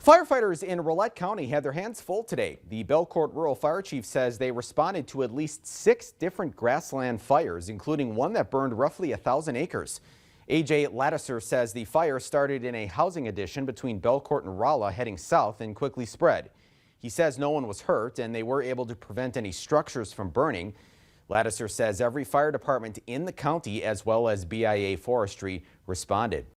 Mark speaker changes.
Speaker 1: Firefighters in Rolette County had their hands full today. The Belcourt Rural Fire Chief says they responded to at least 6 different grassland fires, including one that burned roughly 1,000 acres. AJ Laducer says the fire started in a housing addition between Belcourt and Rolla heading south and quickly spread. He says no one was hurt and they were able to prevent any structures from burning. Laducer says every fire department in the county as well as BIA Forestry responded.